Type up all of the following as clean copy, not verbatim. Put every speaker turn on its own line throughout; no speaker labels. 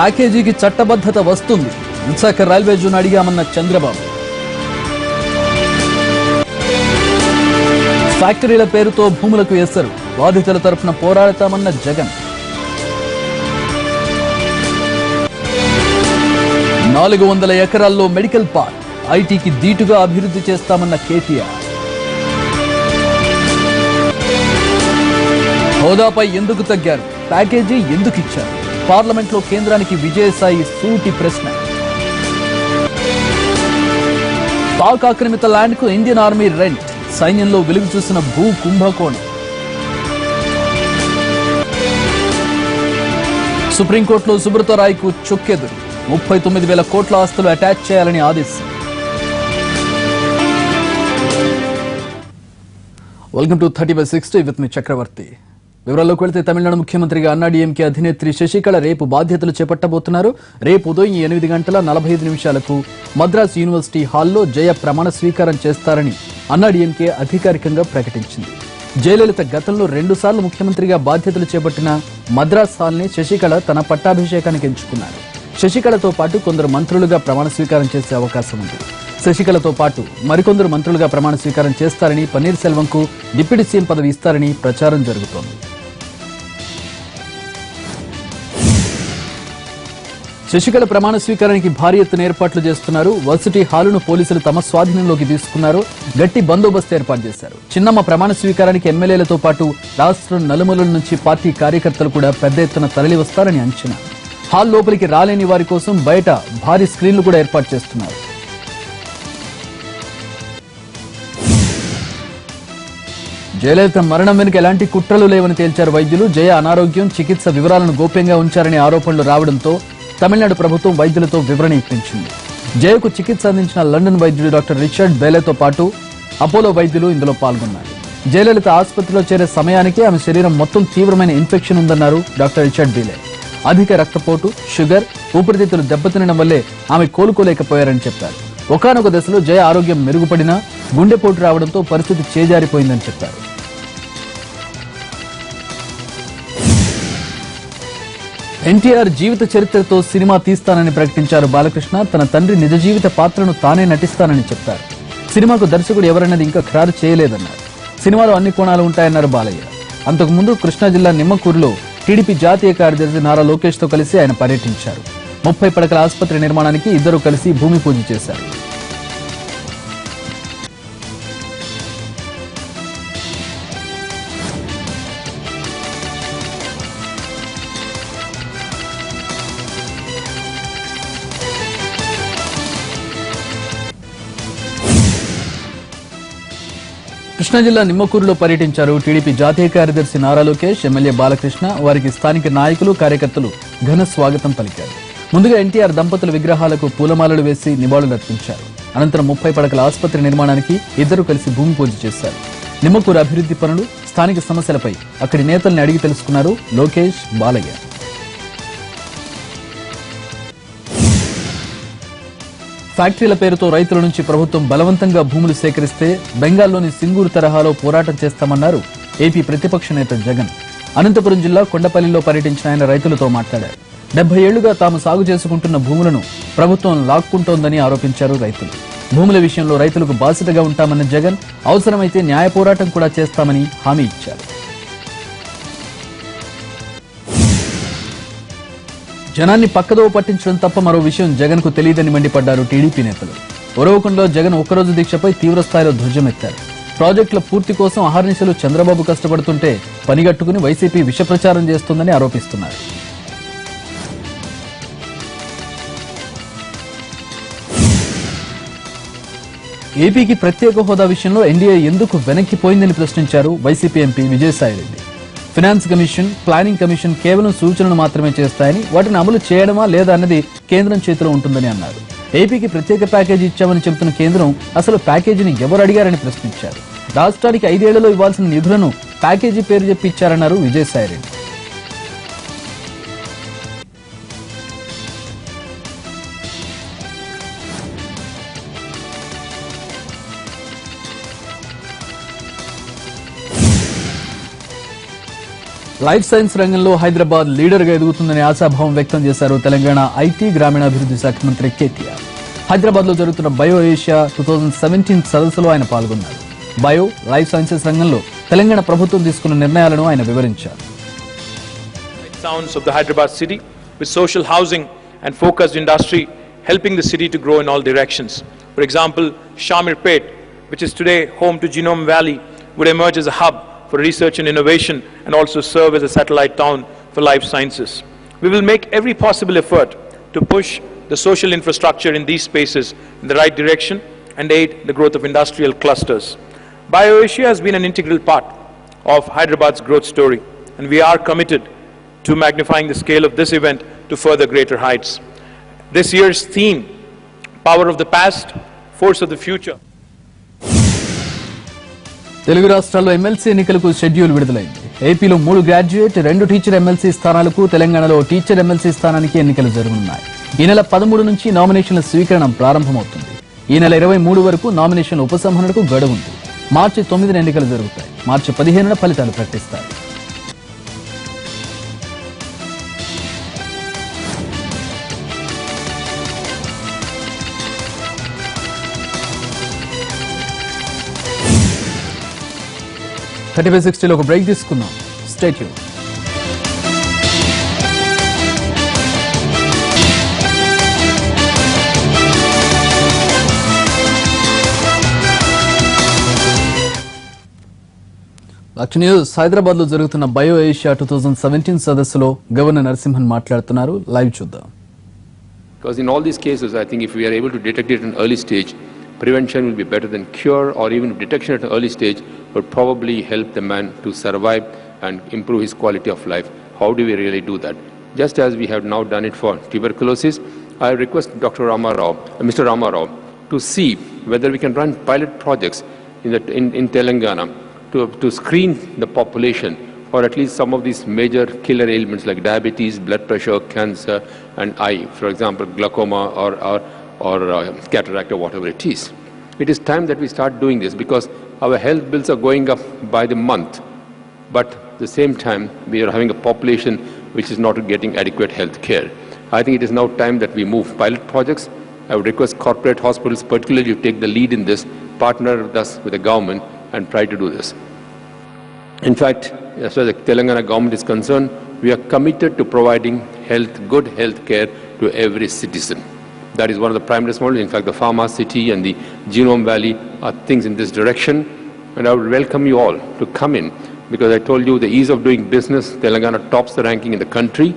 ప్యాకేజీకి చట్టబద్ధత వస్తుంది. Visakha railway zone అడిగామన్న చంద్రబాబు. ఫ్యాక్టరీల పేరుతో భూములకు ఎసరు, బాధితుల తరఫున పోరాడతామన్న జగన్. 400 ఎకరాల్లో మెడికల్ పార్క్, ఐటీకి దీటుగా అభివృద్ధి చేస్తామన్న కేటీఆర్. హోదాపై ఎందుకు తగ్గారు, ప్యాకేజీ ఎందుకు ఇచ్చారు? పార్లమెంట్లో కేంద్రానికి విజయసాయి సూటి ప్రశ్న. పాక్ ఆక్రమిత ల్యాండ్ కు ఇండియన్ ఆర్మీ రెంట్, సైన్యంలో వెలుగు చూసిన భూ కుంభకోణం. సుప్రీంకోర్టులో సుబ్రత రాయ్కు చుక్కెదురు, 39,000 కోట్ల ఆస్తులు అటాచ్ చేయాలని ఆదేశం. వెల్కమ్ టు 30/60 విత్ మీ చక్రవర్తి. వివరాల్లోకి వెళితే తమిళనాడు ముఖ్యమంత్రిగా అన్నాడీఎంకే అధినేత్రి శశికళ రేపు బాధ్యతలు చేపట్టబోతున్నారు. రేపు ఉదయం 8:45 మద్రాస్ యూనివర్సిటీ హాల్లో జయ ప్రమాణ స్వీకారం చేస్తారని అన్నాడీఎంకే అధికారికంగా ప్రకటించింది. జయలలిత గతంలో 2 సార్లు ముఖ్యమంత్రిగా బాధ్యతలు చేపట్టిన మద్రాస్ హాల్ని శశికళ తన పట్టాభిషేకానికి ఎంచుకున్నారు. శశికళతో పాటు కొందరు మంత్రులుగా ప్రమాణ స్వీకారం చేసే అవకాశం ఉంది. శశికళతో పాటు మరికొందరు మంత్రులుగా ప్రమాణ స్వీకారం చేస్తారని, పన్నీర్ సెల్వంకు డిప్యూటీ సీఎం పదవి ఇస్తారని ప్రచారం జరుగుతోంది. శశికళ ప్రమాణ స్వీకారానికి భారీ ఎత్తున ఏర్పాట్లు చేస్తున్నారు. వర్సిటీ హాలును పోలీసులు తమ స్వాధీనంలోకి తీసుకున్నారు. గట్టి బందోబస్తు ఏర్పాటు చేశారు. చిన్నమ్మ ప్రమాణ స్వీకారానికి ఎమ్మెల్యేలతో పాటు రాష్ట్రం నలుమూలల నుంచి పార్టీ కార్యకర్తలు కూడా పెద్ద ఎత్తున తరలి వస్తారని అంచనా. హాల్ లోపలికి రాలేని వారి కోసం బయట భారీ స్క్రీన్లు కూడా ఏర్పాటు చేస్తున్నారు. జయలలిత మరణం వెనుక ఎలాంటి కుట్రలు లేవని తేల్చారు వైద్యులు. జయ అనారోగ్యం, చికిత్స వివరాలను గోప్యంగా ఉంచారనే ఆరోపణలు రావడంతో తమిళనాడు ప్రభుత్వం వైద్యులతో వివరణ ఇప్పించింది. జయకు చికిత్స అందించిన లండన్ వైద్యుడు డాక్టర్ రిచర్డ్ బేలేతో పాటు అపోలో వైద్యులు ఇందులో పాల్గొన్నారు. జయలలిత ఆసుపత్రిలో చేరే సమయానికి ఆమె శరీరం మొత్తం తీవ్రమైన ఇన్ఫెక్షన్ ఉందన్నారు డాక్టర్ రిచర్డ్ బేలే. అధిక రక్తపోటు, షుగర్, ఊపిరితిత్తులు దెబ్బతినడం వల్లే ఆమె కోలుకోలేకపోయారని చెప్పారు. ఒకానొక దశలో జయ ఆరోగ్యం మెరుగుపడినా గుండెపోటు రావడంతో పరిస్థితి చేజారిపోయిందని చెప్పారు. ఎన్టీఆర్ జీవిత చరిత్రతో సినిమా తీస్తానని ప్రకటించారు బాలకృష్ణ. తన తండ్రి నిజ జీవిత పాత్రను తానే నటిస్తానని చెప్పారు. సినిమాకు దర్శకుడు ఎవరన్నది ఇంకా ఖరారు చేయలేదన్నారు. సినిమాలో అన్ని కోణాలు ఉంటాయన్నారు బాలయ్య. అంతకుముందు కృష్ణా జిల్లా నిమ్మకూరులో టీడీపీ జాతీయ కార్యదర్శి నారా లోకేష్ తో కలిసి ఆయన పర్యటించారు. 30 పడకల ఆసుపత్రి నిర్మాణానికి ఇద్దరు కలిసి భూమి పూజ చేశారు. కృష్ణా జిల్లా నిమ్మకూరులో పర్యటించారు టీడీపీ జాతీయ కార్యదర్శి నారా లోకేష్, ఎమ్మెల్యే బాలకృష్ణ. వారికి స్థానిక నాయకులు, కార్యకర్తలు ఘన స్వాగతం పలికారు. ముందుగా ఎన్టీఆర్ దంపతుల విగ్రహాలకు పూలమాలలు వేసి నివాళులర్పించారు. అనంతరం 30 పడకల ఆసుపత్రి నిర్మాణానికి ఇద్దరు కలిసి భూమి పూజ చేశారు. నిమ్మకూరు అభివృద్ధి పనులు, స్థానిక సమస్యలపై అక్కడి నేతల్ని అడిగి తెలుసుకున్నారు లోకేష్, బాలయ్య. ఫ్యాక్టరీల పేరుతో రైతుల నుంచి ప్రభుత్వం బలవంతంగా భూములు సేకరిస్తే బెంగాల్లోని సింగూరు తరహాలో పోరాటం చేస్తామన్నారు ఏపీ ప్రతిపక్ష నేత జగన్. అనంతపురం జిల్లా కొండపల్లిలో పర్యటించిన ఆయన రైతులతో మాట్లాడారు. 70 ఏళ్లుగా తాము సాగు చేసుకుంటున్న భూములను ప్రభుత్వం లాక్కుంటోందని ఆరోపించారు రైతులు. భూముల విషయంలో రైతులకు బాధ్యతగా ఉంటామన్న జగన్ అవసరమైతే న్యాయ పోరాటం కూడా చేస్తామని హామీ ఇచ్చారు. జనాన్ని పక్కదో పట్టించడం తప్ప మరో విషయం జగన్ కు తెలియదని మండిపడ్డారు టీడీపీ నేతలు. ఉరవకొండలో జగన్ ఒక్కరోజు దీక్షపై తీవ్రస్థాయిలో ధ్వజమెత్తారు. ప్రాజెక్టుల పూర్తి కోసం అహర్నిశలు చంద్రబాబు కష్టపడుతుంటే పనిగట్టుకుని వైసీపీ విష ప్రచారం చేస్తోందని ఆరోపిస్తున్నారు. ఏపీకి ప్రత్యేక హోదా విషయంలో ఎన్డీఏ ఎందుకు వెనక్కిపోయిందని ప్రశ్నించారు YCP MP Vijayasai Reddy. Finance commission, planning commission కేవలం సూచనలు మాత్రమే చేస్తాయని, వాటిని అమలు చేయడమా లేదా అన్నది కేంద్రం చేతిలో ఉంటుందని అన్నారు. ఏపీకి ప్రత్యేక ప్యాకేజీ ఇచ్చామని చెబుతున్న కేంద్రం అసలు ప్యాకేజీని ఎవరు అడిగారని ప్రశ్నించారు. రాష్ట్రానికి 5 ఏళ్లలో ఇవ్వాల్సిన నిధులను ప్యాకేజీ పేరు చెప్పి ఇచ్చారన్నారు విజయసాయిరెడ్డి. లైఫ్ సైన్స్ రంగంలో హైదరాబాద్ లీడర్గా ఎదుగుతుందని ఆశాభావం వ్యక్తం చేశారు తెలంగాణ ఐటీ గ్రామీణాభివృద్ధి శాఖ మంత్రి కేటీఆర్. హైదరాబాద్లో జరుగుతున్న బయో ఏషియా 2017 సదస్సులో ఆయన పాల్గొన్నారు. బయో, లైఫ్ సైన్సెస్ రంగంలో తెలంగాణ ప్రభుత్వం తీసుకున్న నిర్ణయాలను ఆయన వివరించారు.
Sounds of the Hyderabad city with social housing and focused industry helping the city to grow in all directions. For example, Shamirpet, which is today home to Genome Valley, would emerge as a hub for research and innovation and also serve as a satellite town for life sciences. We will make every possible effort to push the social infrastructure in these spaces in the right direction and aid the growth of industrial clusters. BioAsia has been an integral part of Hyderabad's growth story, and we are committed to magnifying the scale of this event to further greater heights. This year's theme, Power of the Past, Force of the Future.
Telugu రాష్ట్రాల్లో MLC ఎన్నికలకు schedule విడుదలైంది. ఏపీలో 3 graduate, 2 teacher MLC స్థానాలకు, తెలంగాణలో teacher MLC స్థానానికి ఎన్నికలు జరగనున్నాయి. ఈ నెల 13 నుంచి నామినేషన్ల స్వీకరణ ప్రారంభమవుతుంది. ఈ నెల 23 వరకు నామినేషన్ల ఉపసంహరణకు గడువు ఉంది. మార్చి 9న ఎన్నికలు జరుగుతాయి. మార్చి 15న ఫలితాలు ప్రకటిస్తారు. థర్టీ 60లో ఒక బ్రేక్ తీసుకుందాం. Stay tune. న్యూస్. హైదరాబాద్ లో జరుగుతున్న బయో ఏషియా 2017 సదస్సులో గవర్నర్ నరసింహన్ మాట్లాడుతున్నారు. లైవ్ చూద్దాం.
Because in all these cases, I think if we are able to detect it at an early stage, prevention will be better than cure, or even detection at an early stage would probably help the man to survive and improve his quality of life. How do we really do that? Just as we have now done it for tuberculosis, I request Dr. Mr. Ramarao to see whether we can run pilot projects in Telangana to screen the population for at least some of these major killer ailments like diabetes, blood pressure, cancer, and eye, for example, glaucoma or cataract or whatever it is. It is time that we start doing this because our health bills are going up by the month, but at the same time we are having a population which is not getting adequate health care. I think it is now time that we move pilot projects. I would request corporate hospitals particularly to take the lead in this, partner with us, with the government, and try to do this. In fact, as far as the Telangana government is concerned, we are committed to providing good health care to every citizen. That is one of the prime responsibilities. In fact, the Pharma City and the Genome Valley are things in this direction. And I would welcome you all to come in because I told you the ease of doing business, Telangana tops the ranking in the country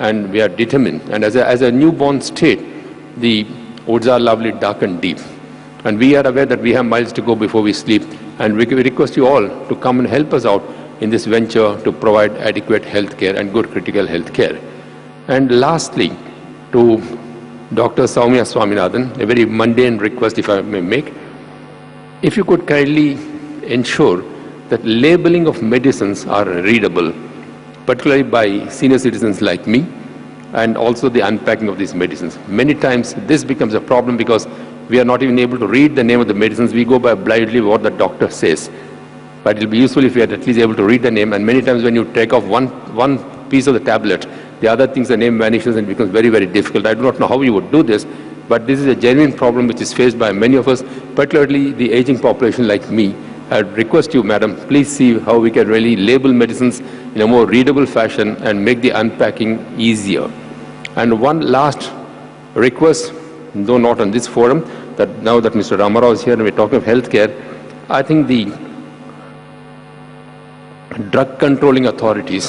and we are determined. And as a newborn state, the woods are lovely, dark and deep. And we are aware that we have miles to go before we sleep. And we request you all to come and help us out in this venture to provide adequate health care and good critical health care. And lastly, to Dr. Soumya Swaminathan, a very mundane request if I may make. If you could kindly ensure that labeling of medicines are readable, particularly by senior citizens like me, and also the unpacking of these medicines. Many times this becomes a problem because we are not even able to read the name of the medicines. We go by blindly what the doctor says. But it will be useful if we are at least able to read the name. And many times when you take off one piece of the tablet, the other things, the name vanishes and becomes very, very difficult. I do not know how you would do this, but this is a genuine problem which is faced by many of us, particularly the aging population like me. I would request you, madam, please see how we can really label medicines in a more readable fashion and make the unpacking easier. And one last request, though not on this forum, that now that Mr. Ramarao is here and we're talking of healthcare, I think the drug controlling authorities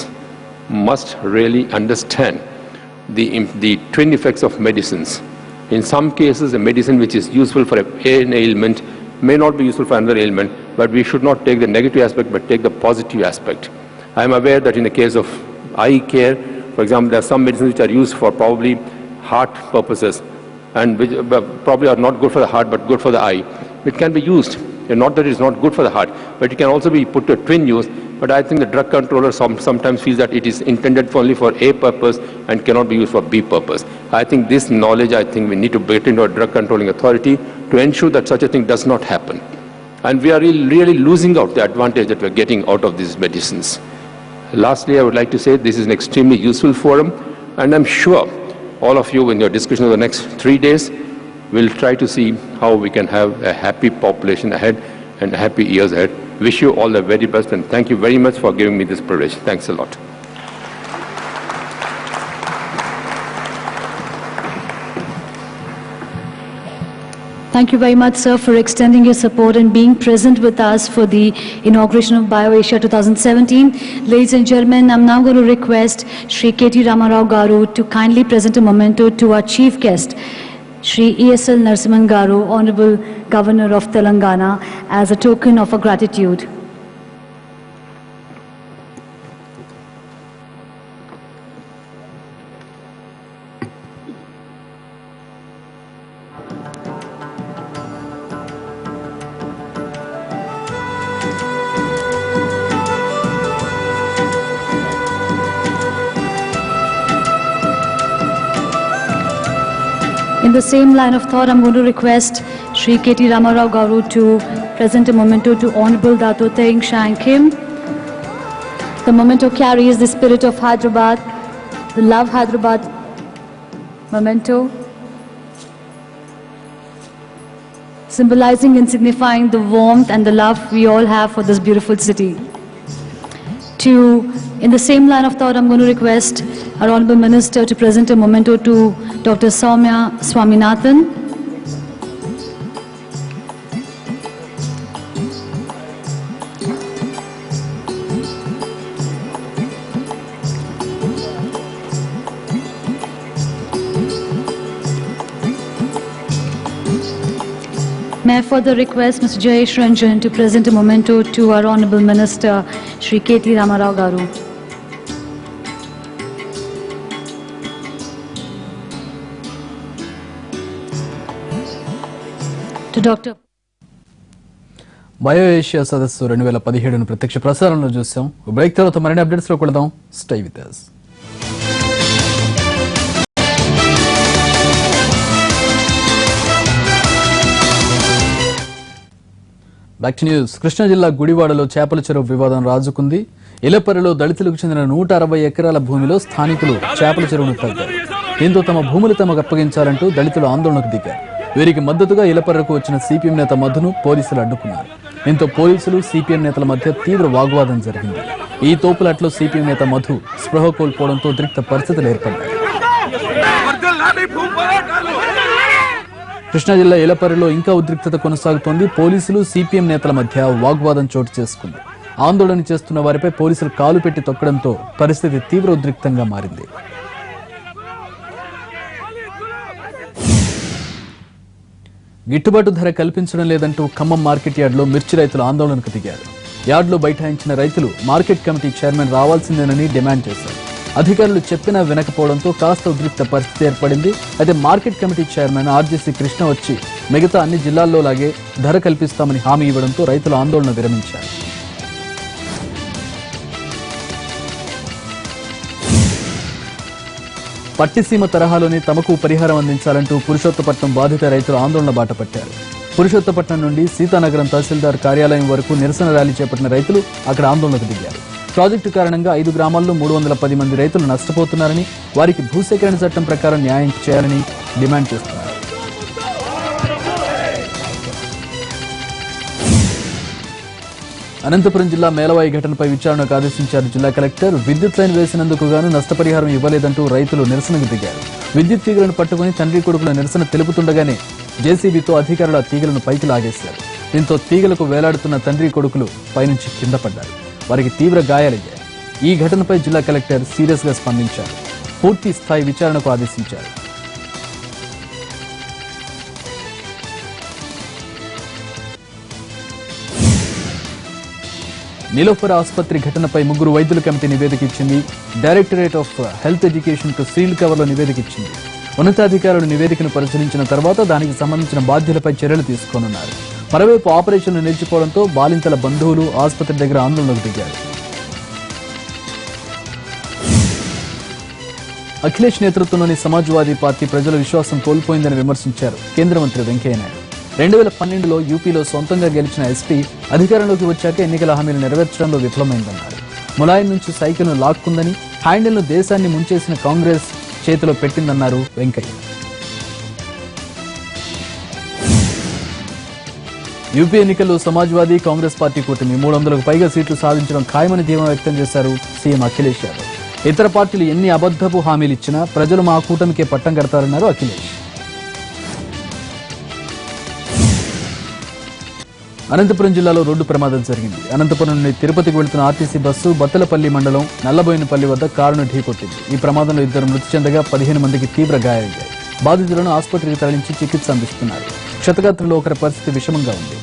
must really understand the twin effects of medicines. In some cases, a medicine which is useful for an ailment may not be useful for another ailment, but we should not take the negative aspect, but take the positive aspect. I am aware that in the case of eye care, for example, there are some medicines which are used for probably heart purposes, and which probably are not good for the heart, but good for the eye. It can be used. And not that it is not good for the heart, but it can also be put to a twin use. But I think the drug controller sometimes feels that it is intended only for A purpose and cannot be used for B purpose. I think this knowledge, I think we need to get into a drug controlling authority to ensure that such a thing does not happen. And we are really losing out the advantage that we are getting out of these medicines. Lastly, I would like to say this is an extremely useful forum, and I'm sure all of you in your discussion over the next 3 days will try to see how we can have a happy population ahead and happy years ahead. Wish you all the very best, and thank you very much for giving me this privilege. Thanks a lot.
Thank you very much, sir, for extending your support and being present with us for the inauguration of BioAsia 2017. Ladies and gentlemen, I'm now going to request Shri K.T. Ramarao Garu to kindly present a memento to our chief guest, Shri E.S.L. Narasimhan Garu, Honorable Governor of Telangana, as a token of our gratitude. In the same line of thought, I'm going to request Shri K.T. Ramarao Garu to present a memento to Honorable Dato Teng Shang Kim. The memento carries the spirit of Hyderabad, the Love Hyderabad memento, symbolizing and signifying the warmth and the love we all have for this beautiful city. In the same line of thought, I'm going to request our Honorable Minister to present a memento to Dr. Soumya Swaminathan. May I further request Mr. Jayesh Ranjan to present a memento to our Honorable Minister, Shri K.T. Ramarao Garu. To Dr.
BioAsia సదస్సు 2017 ప్రత్యక్ష ప్రసారంలో చూసాం. Break తర్వాత మరిన్ని updates లో కొడదాం. Stay with us. Back to news. Krishna జిల్లా గుడివాడలో చేపల చెరువు వివాదం రాజుకుంది. ఇలపర్రిలో దళితులకు చెందిన 160 ఎకరాల భూమిలో స్థానికులు చేపల చెరువును తవ్వారు. దీంతో తమ భూములు తమకు అప్పగించాలంటూ దళితులు ఆందోళనకు దిగారు. వీరికి మద్దతుగా ఇలపర్రకు వచ్చిన సిపిఎం నేత మధును పోలీసులు అడ్డుకున్నారు. దీంతో పోలీసులు సిపిఎం నేతల మధ్య తీవ్ర వాగ్వాదం జరిగింది. ఈ తోపులాట్లో సిపిఎం నేత మధు స్పృహ కోల్పోవడంతో ఉద్రిక్త పరిస్థితులు ఏర్పడ్డాయి. కృష్ణా జిల్లా ఇలపర్రిలో ఇంకా ఉద్రిక్తత కొనసాగుతోంది. పోలీసులు సిపిఎం నేతల మధ్య వాగ్వాదం చోటు చేసుకుంది. ఆందోళన చేస్తున్న వారిపై పోలీసులు కాలు పెట్టి తొక్కడంతో పరిస్థితి తీవ్ర ఉద్రిక్తంగా మారింది. గిట్టుబాటు ధర కల్పించడం లేదంటూ ఖమ్మం మార్కెట్ యార్డులో మిర్చి రైతులు ఆందోళనకు దిగారు. యార్డులో బైఠాయించిన రైతులు మార్కెట్ కమిటీ చైర్మన్ రావాల్సిందేనని డిమాండ్ చేశారు. అధికారులు చెప్పినా వినకపోవడంతో కాస్త ఉద్రిక్త పరిస్థితి ఏర్పడింది. అయితే market committee chairman RJC Krishna వచ్చి మిగతా అన్ని జిల్లాల్లో లాగే ధర కల్పిస్తామని హామీ ఇవ్వడంతో రైతులు ఆందోళన విరమించారు. పట్టిసీమ తరహాలోనే తమకు పరిహారం అందించాలంటూ పురుషోత్తపట్నం బాధిత రైతులు ఆందోళన బాట పట్టారు. పురుషోత్తపట్నం నుండి సీతానగరం తహసీల్దార్ కార్యాలయం వరకు నిరసన ర్యాలీ చేపట్టిన రైతులు అక్కడ ఆందోళనకు దిగారు. ప్రాజెక్టు కారణంగా 5 గ్రామాల్లో 310 మంది రైతులు నష్టపోతున్నారని, వారికి భూసేకరణ చట్టం ప్రకారం న్యాయం చేయాలని డిమాండ్ చేస్తున్నారు. అనంతపురం జిల్లా మేలవాయి ఘటనపై విచారణకు ఆదేశించారు జిల్లా కలెక్టర్. విద్యుత్ లైన్ వేసినందుకు గాను నష్టపరిహారం ఇవ్వలేదంటూ రైతులు నిరసనకు దిగారు. విద్యుత్ తీగలను పట్టుకుని తండ్రి కొడుకుల నిరసన తెలుపుతుండగానే జేసీబీతో అధికారులు ఆ తీగలను పైకి లాగేశారు. దీంతో తీగలకు వేలాడుతున్న తండ్రి కొడుకులు పైనుంచి కింద పడ్డారు. వారికి తీవ్ర గాయాలయ్యాయి. ఈ ఘటనపై జిల్లా కలెక్టర్ సీరియస్ గా స్పందించారు. పూర్తి స్థాయి విచారణకు ఆదేశించారు. నీలోఫర్ ఆసుపత్రి ఘటనపై 3 వైద్యుల కమిటీ నివేదిక ఇచ్చింది. డైరెక్టరేట్ ఆఫ్ హెల్త్ ఎడ్యుకేషన్ కు సీల్ కవర్లో నివేదిక ఇచ్చింది. ఉన్నతాధికారులు నివేదికను పరిశీలించిన తర్వాత దానికి సంబంధించిన బాధ్యులపై చర్యలు తీసుకోనున్నారు. మరోవైపు ఆపరేషన్లు నిలిచిపోవడంతో బాలింతల బంధువులు ఆసుపత్రి దగ్గర ఆందోళనకు దిగారు. అఖిలేష్ నేతృత్వంలోని సమాజ్వాదీ పార్టీ ప్రజల విశ్వాసం కోల్పోయిందని విమర్శించారు కేంద్ర మంత్రి వెంకయ్యనాయుడు. 2012లో యూపీలో సొంతంగా గెలిచిన ఎస్పీ అధికారంలోకి వచ్చాక ఎన్నికల హామీలు నెరవేర్చడంలో విఫలమైందన్నారు. ములాయం నుంచి సైకిల్ను లాక్కుందని, హ్యాండిల్ను దేశాన్ని ముంచేసిన కాంగ్రెస్ చేతిలో పెట్టిందన్నారు వెంకయ్య. యూపీ ఎన్నికల్లో సమాజ్వాదీ కాంగ్రెస్ పార్టీ కూటమి 300కు పైగా సీట్లు సాధించడం ఖాయమని ధీమా వ్యక్తం చేశారు సీఎం అఖిలేష్ యాదవ్. ఇతర పార్టీలు ఎన్ని అబద్ధపు హామీలు ఇచ్చినా ప్రజలు మా కూటమికే పట్టం కడతారన్నారు అఖిలేష్. అనంతపురం జిల్లాలో రోడ్డు ప్రమాదం జరిగింది. అనంతపురం నుండి తిరుపతికి వెళ్తున్న ఆర్టీసీ బస్సు బత్తలపల్లి మండలం నల్లబోయినపల్లి వద్ద కారును ఢీకొట్టింది. ఈ ప్రమాదంలో 2 మృతి చెందగా 15 మందికి తీవ్ర గాయాలయ్యాయి. బాధితులను ఆసుపత్రికి తరలించి చికిత్స అందిస్తున్నారు. క్షతగాత్రుల్లో ఒకరి పరిస్థితి విషమంగా ఉంది.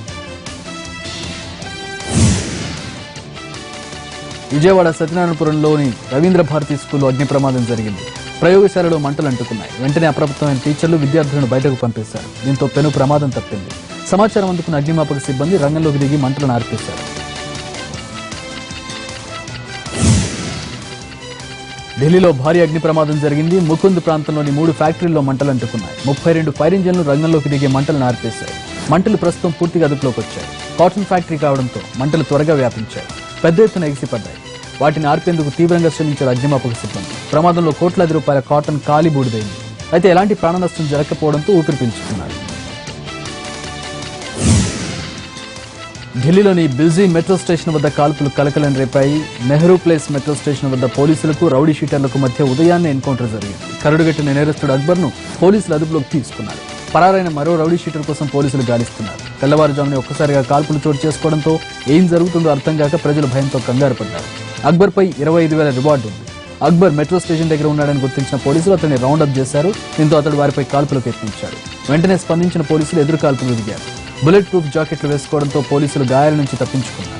విజయవాడ సత్యనారాయణపురంలోని రవీంద్ర భారతి స్కూల్లో అగ్ని ప్రమాదం జరిగింది. ప్రయోగశాలలో మంటలు అంటుకున్నాయి. వెంటనే అప్రమత్తమైన టీచర్లు విద్యార్థులను బయటకు పంపేశారు. దీంతో పెను ప్రమాదం తప్పింది. సమాచారం అందుకున్న అగ్నిమాపక సిబ్బంది రంగంలోకి దిగి మంటలను ఆర్పేశారు. ఢిల్లీలో భారీ అగ్ని ప్రమాదం జరిగింది. ముకుంద్ ప్రాంతంలోని 3 ఫ్యాక్టరీల్లో మంటలు అంటుకున్నాయి. 32 ఫైర్ ఇంజన్లు రంగంలోకి దిగి మంటలను ఆర్పేశాయి. మంటలు ప్రస్తుతం పూర్తిగా అదుపులోకి వచ్చాయి. కాటన్ ఫ్యాక్టరీ కావడంతో మంటలు త్వరగా వ్యాపించాయి. పెద్ద ఎత్తున ఎగిసిపడ్డాయి. వాటిని ఆర్పేందుకు తీవ్రంగా శ్రమించారు అగ్నిమాపక సిబ్బంది. ప్రమాదంలో కోట్లాది రూపాయల కాటన్ కాలి బూడిదైంది. అయితే ఎలాంటి ప్రాణ నష్టం జరగకపోవడంతో ఊపిరి పీల్చుకున్నారు. ఢిల్లీలోని బిజీ మెట్రో స్టేషన్ వద్ద కాల్పులు కలకలం రేపాయి. నెహ్రూ ప్లేస్ మెట్రో స్టేషన్ వద్ద పోలీసులకు రౌడీ షీటర్లకు మధ్య ఉదయాన్నే ఎన్కౌంటర్ జరిగింది. కరడుగట్టిన నేరస్తుడు అక్బర్ను పోలీసులు అదుపులోకి తీసుకున్నారు. పరారైన మరో రౌడీ షీటర్ కోసం పోలీసులు గాలిస్తున్నారు. తెల్లవారుజామునే ఒక్కసారిగా కాల్పులు చోటు చేసుకోవడంతో ఏం జరుగుతుందో అర్థం కాక ప్రజలు భయంతో కంగారు పడ్డారు. అక్బర్పై 25,000 రివార్డు ఉంది. అక్బర్ మెట్రో స్టేషన్ దగ్గర ఉన్నాడని గుర్తించిన పోలీసులు అతన్ని రౌండప్ చేశారు. దీంతో అతడు వారిపై కాల్పులకు యత్నించాడు. వెంటనే స్పందించిన పోలీసులు ఎదురు కాల్పులు దిగారు. బుల్లెట్ ప్రూఫ్ జాకెట్లు వేసుకోవడంతో పోలీసులు గాయాల నుంచి తప్పించుకున్నారు.